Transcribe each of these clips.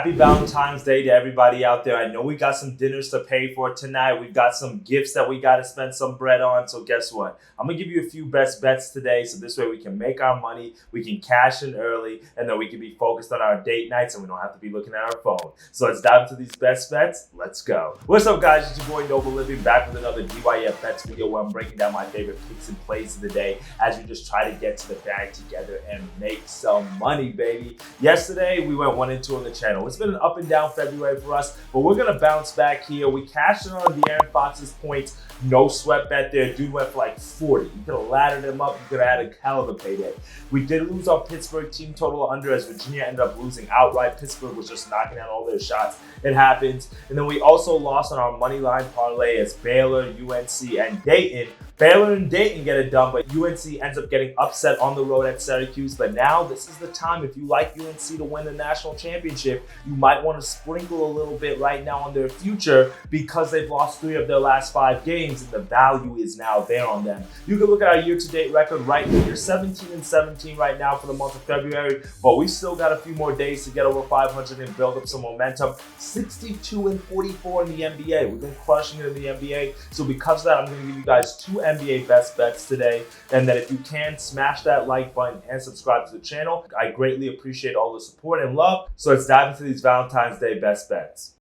Happy Valentine's Day to everybody out there. I know we got some dinners to pay for tonight. We've got some gifts that we got to spend some bread on. So guess what? I'm going to give you a few best bets today. So this way we can make our money, we can cash in early, and then we can be focused on our date nights and we don't have to be looking at our phone. So let's dive into these best bets. Let's go. What's up, guys? It's your boy Noble Living back with another DYF Bets video where I'm breaking down my favorite picks and plays of the day as we just try to get to the bag together and make some money, baby. Yesterday, we went 1-2 on the channel. It's been an up and down February for us, but we're going to bounce back here. We cashed in on De'Aaron Fox's points. No sweat bet there. Dude went for like 40. You could have laddered him up. You could have had a hell of a payday. We did lose our Pittsburgh team total under as Virginia ended up losing outright. Pittsburgh was just knocking out all their shots. It happens. And then we also lost on our money line parlay as Baylor, UNC, and Dayton. Baylor and Dayton get it done, but UNC ends up getting upset on the road at Syracuse. But now this is the time. If you like UNC to win the national championship, you might want to sprinkle a little bit right now on their future because they've lost 3 of their last 5 games and the value is now there on them. You can look at our year-to-date record right here, 17-17 right now for the month of February, but we still got a few more days to get over 500 and build up some momentum. 62-44 in the NBA. We've been crushing it in the NBA. So because of that, I'm going to give you guys 2 NBA best bets today. And then if you can, smash that like button and subscribe to the channel. I greatly appreciate all the support and love. So let's dive into these Valentine's Day best bets.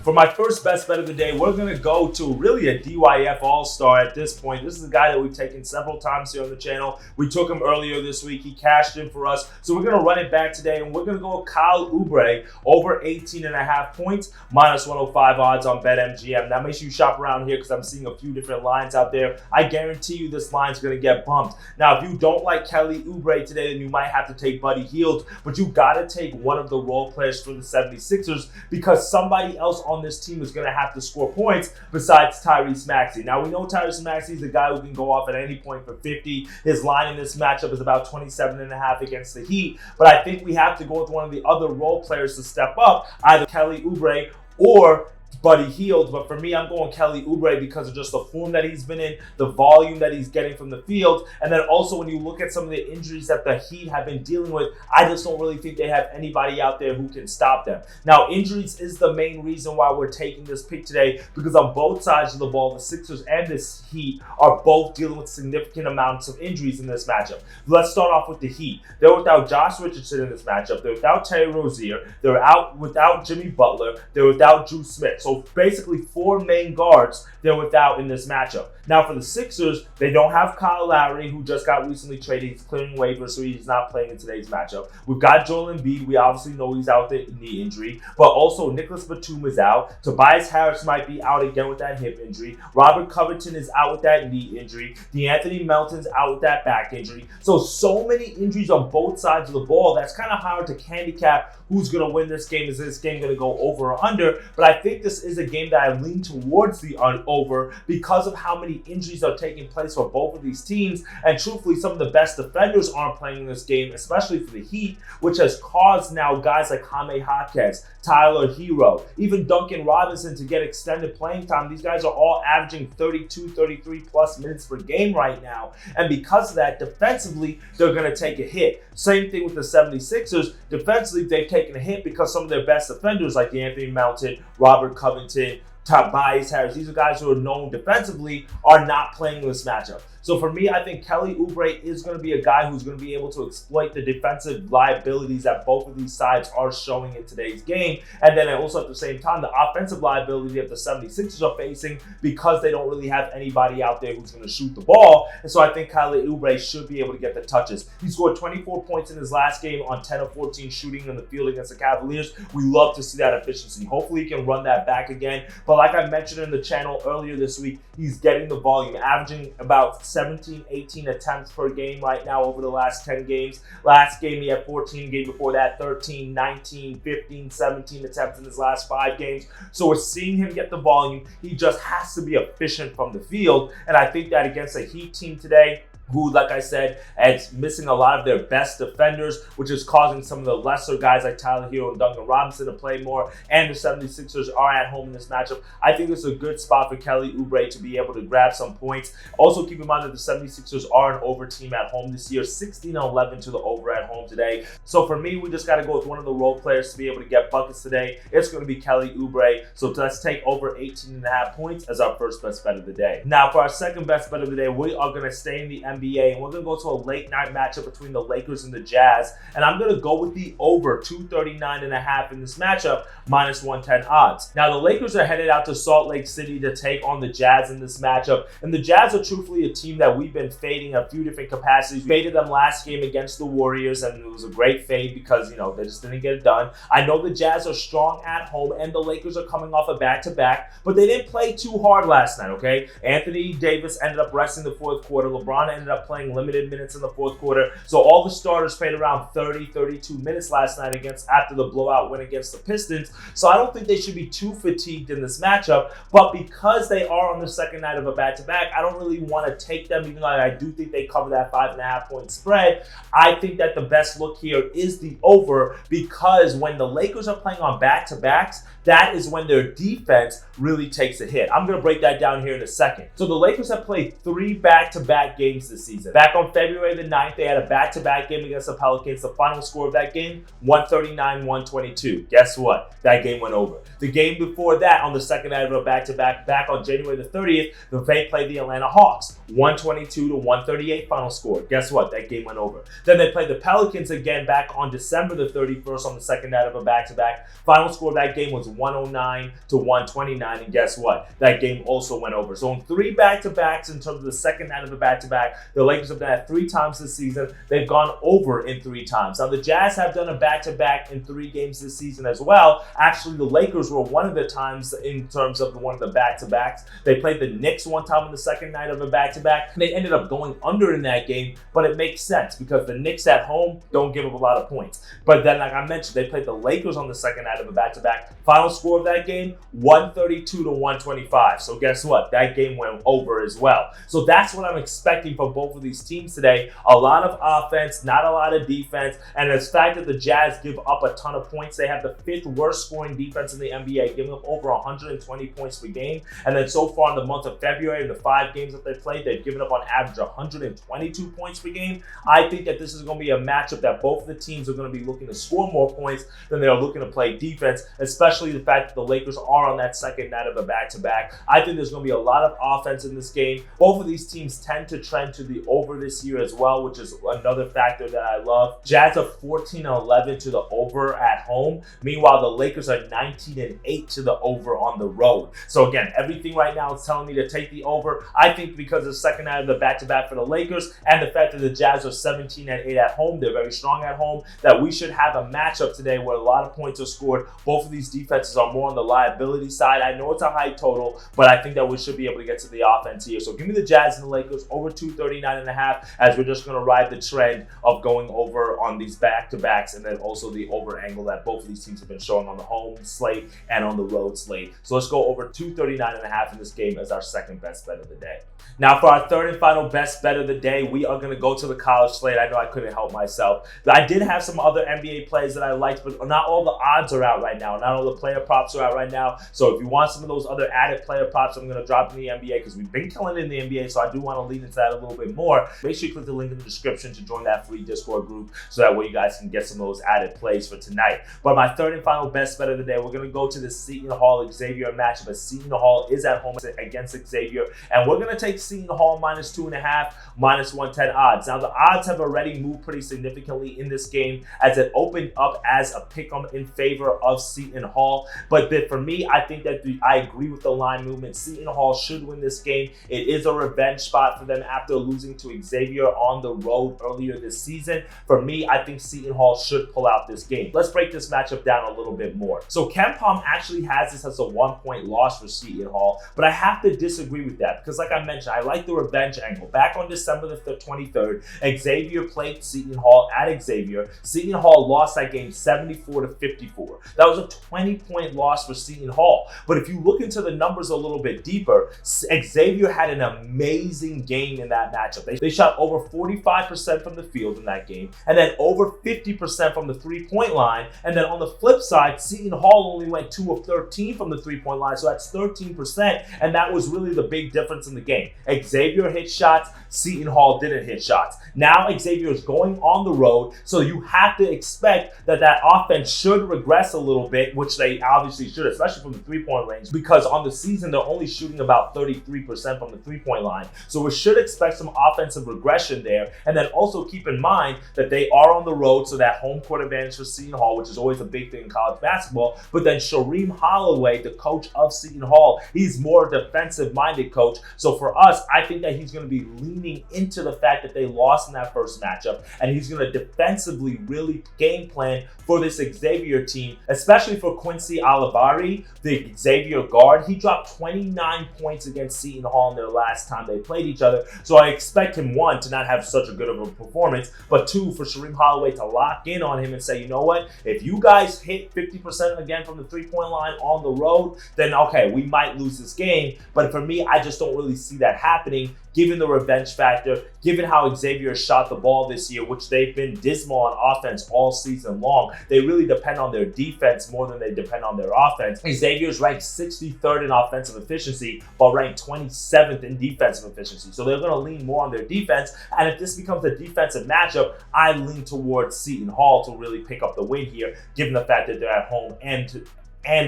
For my first best bet of the day, we're going to go to really a DYF all-star at this point. This is a guy that we've taken several times here on the channel. We took him earlier this week. He cashed in for us. So we're going to run it back today, and we're going to go with Kyle Oubre over 18.5 points, minus 105 odds on BetMGM. Now, make sure you shop around here because I'm seeing a few different lines out there. I guarantee you this line's going to get bumped. Now, if you don't like Kelly Oubre today, then you might have to take Buddy Hield, but you got to take one of the role players for the 76ers because somebody else on this team is going to have to score points besides Tyrese Maxey. Now, we know Tyrese Maxey is a guy who can go off at any point for 50. His line in this matchup is about 27.5 against the Heat, but I think we have to go with one of the other role players to step up, either Kelly Oubre or Buddy Hield. But for me, I'm going Kelly Oubre because of just the form that he's been in, the volume that he's getting from the field, and then also when you look at some of the injuries that the Heat have been dealing with, I just don't really think they have anybody out there who can stop them. Now, injuries is the main reason why we're taking this pick today because on both sides of the ball, the Sixers and this Heat are both dealing with significant amounts of injuries in this matchup. Let's start off with the Heat. They're without Josh Richardson in this matchup. They're without Terry Rozier. They're out without Jimmy Butler. They're without Drew Smith. So basically 4 main guards they're without in this matchup. Now for the Sixers, they don't have Kyle Lowry, who just got recently traded. He's clearing waivers, so he's not playing in today's matchup. We've got Joel Embiid. We obviously know he's out with a knee injury, but also Nicholas Batum is out. Tobias Harris might be out again with that hip injury. Robert Covington is out with that knee injury. DeAnthony Melton's out with that back injury. So many injuries on both sides of the ball. That's kind of hard to handicap who's going to win this game. Is this game going to go over or under? But I think this is a game that I lean towards the over because of how many injuries are taking place for both of these teams. And truthfully, some of the best defenders aren't playing in this game, especially for the Heat, which has caused now guys like Jaime Jaquez, Tyler Hero, even Duncan Robinson to get extended playing time. These guys are all averaging 32, 33 plus minutes per game right now. And because of that, defensively, they're going to take a hit. Same thing with the 76ers. Defensively, they've taken a hit because some of their best defenders like Anthony Melton, Robert Covington, Tobias Harris, these are guys who are known defensively, are not playing this matchup. So for me, I think Kelly Oubre is going to be a guy who's going to be able to exploit the defensive liabilities that both of these sides are showing in today's game. And then also at the same time, the offensive liability that the 76ers are facing because they don't really have anybody out there who's going to shoot the ball. And so I think Kelly Oubre should be able to get the touches. He scored 24 points in his last game on 10 of 14 shooting in the field against the Cavaliers. We love to see that efficiency. Hopefully he can run that back again. But like I mentioned in the channel earlier this week, he's getting the volume, averaging about 17, 18 attempts per game right now over the last 10 games. Last game, he had 14. Game before that, 13, 19, 15, 17 attempts in his last 5 games. So we're seeing him get the volume. He just has to be efficient from the field. And I think that against a Heat team today, who, like I said, is missing a lot of their best defenders, which is causing some of the lesser guys like Tyler Hero and Duncan Robinson to play more, and the 76ers are at home in this matchup. I think this is a good spot for Kelly Oubre to be able to grab some points. Also, keep in mind that the 76ers are an over team at home this year, 16-11 to the over at home today. So for me, we just got to go with one of the role players to be able to get buckets today. It's going to be Kelly Oubre. So let's take over 18.5 points as our first best bet of the day. Now, for our second best bet of the day, we are going to stay in the NBA, and we're going to go to a late night matchup between the Lakers and the Jazz. And I'm going to go with the over 239.5 in this matchup, minus 110 odds. Now, the Lakers are headed out to Salt Lake City to take on the Jazz in this matchup. And the Jazz are truthfully a team that we've been fading in a few different capacities. We faded them last game against the Warriors, and it was a great fade because, they just didn't get it done. I know the Jazz are strong at home, and the Lakers are coming off a back-to-back, but they didn't play too hard last night, okay? Anthony Davis ended up resting the fourth quarter. LeBron ended up playing limited minutes in the fourth quarter. So all the starters played around 30, 32 minutes last night after the blowout win against the Pistons. So I don't think they should be too fatigued in this matchup, but because they are on the second night of a back-to-back, I don't really want to take them, even though I do think they cover that 5.5 point spread. I think that the best look here is the over, because when the Lakers are playing on back-to-backs, that is when their defense really takes a hit. I'm going to break that down here in a second. So the Lakers have played 3 back-to-back games this season. Back on February the 9th, they had a back-to-back game against the Pelicans. The final score of that game, 139-122. Guess what? That game went over. The game before that, on the second night of a back-to-back, back on January the 30th, they played the Atlanta Hawks. 122-138 final score. Guess what? That game went over. Then they played the Pelicans again back on December the 31st on the second night of a back-to-back. Final score of that game was 109-129, and guess what? That game also went over. So in 3 back-to-backs in terms of the second night of a back-to-back, the Lakers have done that 3 times this season. They've gone over in 3 times. Now the Jazz have done a back-to-back in 3 games this season as well. Actually, the Lakers were one of the times in terms of one of the back-to-backs. They played the Knicks one time on the second night of a back-to-back. They ended up going under in that game, but it makes sense because the Knicks at home don't give up a lot of points. But then, like I mentioned, they played the Lakers on the second night of a back-to-back. Final score of that game, 132-125. So guess what? That game went over as well. So that's what I'm expecting from both of these teams today. A lot of offense, not a lot of defense. And the fact that the Jazz give up a ton of points, they have the 5th worst scoring defense in the NBA, giving up over 120 points per game. And then so far in the month of February, in the 5 games that they played, they've given up on average 122 points per game. I think that this is going to be a matchup that both of the teams are going to be looking to score more points than they are looking to play defense, especially the fact that the Lakers are on that second night of a back-to-back. I think there's going to be a lot of offense in this game. Both of these teams tend to trend to the over this year as well, which is another factor that I love. Jazz are 14-11 to the over at home. Meanwhile, the Lakers are 19-8 to the over on the road. So again, everything right now is telling me to take the over. I think because of the second night of the back-to-back for the Lakers and the fact that the Jazz are 17-8 at home, they're very strong at home, that we should have a matchup today where a lot of points are scored. Both of these defenses are more on the liability side. I know it's a high total, but I think that we should be able to get to the offense here. So give me the Jazz and the Lakers over 239.5, as we're just going to ride the trend of going over on these back-to-backs, and then also the over angle that both of these teams have been showing on the home slate and on the road slate. So let's go over 239.5 in this game as our second best bet of the day. Now for our third and final best bet of the day, we are going to go to the college slate. I know I couldn't help myself. I did have some other NBA plays that I liked, but not all the odds are out right now. Not all the player props are out right now. So if you want some of those other added player props, I'm going to drop in the NBA because we've been killing it in the NBA. So I do want to lean into that a little bit more. Make sure you click the link in the description to join that free Discord group so that way you guys can get some of those added plays for tonight. But my third and final best bet of the day, we're going to go to the Seton Hall Xavier matchup. But Seton Hall is at home against Xavier, and we're going to take Seton Hall minus 2.5, minus 110 odds. Now the odds have already moved pretty significantly in this game as it opened up as a pick'em in favor of Seton Hall. But for me, I think that I agree with the line movement. Seton Hall should win this game. It is a revenge spot for them after losing to Xavier on the road earlier this season. For me, I think Seton Hall should pull out this game. Let's break this matchup down a little bit more. So KenPom actually has this as a 1-point loss for Seton Hall, but I have to disagree with that because, like I mentioned, I like the revenge angle. Back on December the 23rd, Xavier played Seton Hall at Xavier. Seton Hall lost that game 74-54. That was a 20-point loss for Seton Hall. But if you look into the numbers a little bit deeper, Xavier had an amazing game in that that matchup. They shot over 45% from the field in that game, and then over 50% from the three-point line. And then on the flip side, Seton Hall only went 2 of 13 from the three-point line, so that's 13%, and that was really the big difference in the game. Xavier hit shots, Seton Hall didn't hit shots. Now Xavier is going on the road, so you have to expect that offense should regress a little bit, which they obviously should, especially from the three-point range, because on the season they're only shooting about 33% from the three-point line. So we should expect some offensive regression there. And then also keep in mind that they are on the road, so that home court advantage for Seton Hall, which is always a big thing in college basketball. But then Shareem Holloway, the coach of Seton Hall, he's more defensive-minded coach. So for us, I think that he's going to be leaning into the fact that they lost in that first matchup, and he's going to defensively really game plan for this Xavier team, especially for Quincy Alibari, the Xavier guard. He dropped 29 points against Seton Hall in their last time they played each other. So I expect him, one, to not have such a good of a performance, but two, for Shareem Holloway to lock in on him and say, you know what, if you guys hit 50% again from the three-point line on the road, then okay, we might lose this game. But for me, I just don't really see that happening, given the revenge factor, given how Xavier shot the ball this year, which they've been dismal on offense all season long. They really depend on their defense more than they depend on their offense. Xavier's ranked 63rd in offensive efficiency, but ranked 27th in defensive efficiency. So they're going to lean more on their defense. And if this becomes a defensive matchup, I lean towards Seton Hall to really pick up the win here, given the fact that they're at home and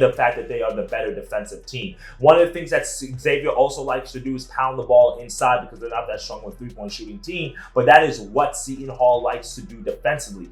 the fact that they are the better defensive team. One of the things that Xavier also likes to do is pound the ball inside, because they're not that strong with three-point shooting team, but that is what Seton Hall likes to do defensively.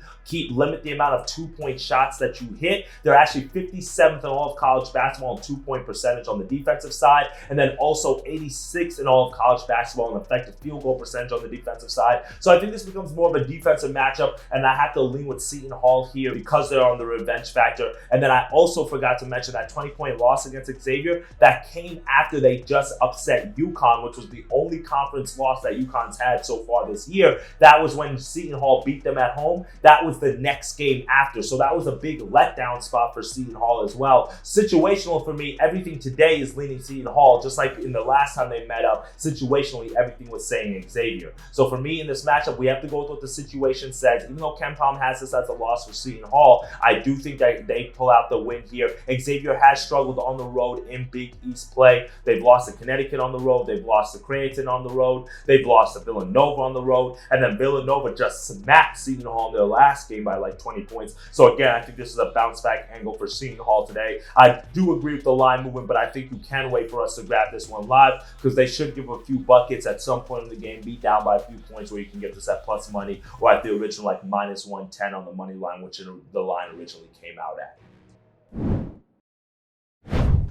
Limit the amount of two-point shots that you hit. They're actually 57th in all of college basketball in two-point percentage on the defensive side, and then also 86th in all of college basketball in effective field goal percentage on the defensive side. So I think this becomes more of a defensive matchup, and I have to lean with Seton Hall here because they're on the revenge factor. And then I also forgot to mention that 20-point loss against Xavier that came after they just upset UConn, which was the only conference loss that UConn's had so far this year. That was when Seton Hall beat them at home. That was the next game after. So that was a big letdown spot for Seton Hall as well. Situational for me, everything today is leaning Seton Hall, just like in the last time they met up. Situationally, everything was saying Xavier. So for me in this matchup, we have to go with what the situation says. Even though KenPom has this as a loss for Seton Hall, I do think that they pull out the win here. Xavier has struggled on the road in Big East play. They've lost to Connecticut on the road. They've lost to Creighton on the road. They've lost to Villanova on the road. And then Villanova just smacked Seton Hall in their last game by like 20 points. So again, I think this is a bounce back angle for Seton Hall today. I do agree with the line movement, but I think you can wait for us to grab this one live, because they should give a few buckets at some point in the game, beat down by a few points where you can get this at plus money, or at the original like minus 110 on the money line, which the line originally came out at.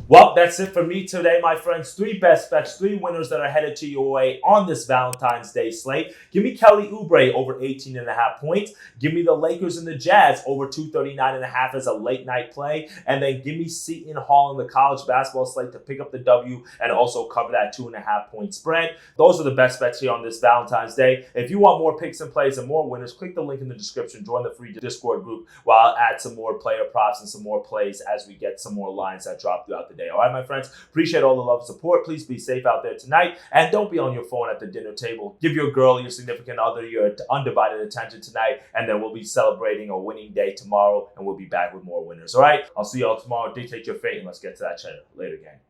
Well, that's it for me today, my friends. 3 best bets, 3 winners that are headed to your way on this Valentine's Day slate. Give me Kelly Oubre over 18.5 points. Give me the Lakers and the Jazz over 239.5 as a late night play. And then give me Seton Hall in the college basketball slate to pick up the W and also cover that 2.5 point spread. Those are the best bets here on this Valentine's Day. If you want more picks and plays and more winners, click the link in the description. Join the free Discord group where I'll add some more player props and some more plays as we get some more lines that drop throughout the day. All right, my friends, appreciate all the love and support. Please be safe out there tonight, and don't be on your phone at the dinner table. Give your girl, your significant other, your undivided attention tonight, and then we'll be celebrating a winning day tomorrow, and we'll be back with more winners. All right, I'll see y'all tomorrow. Dictate your fate, and let's get to that channel. Later, gang.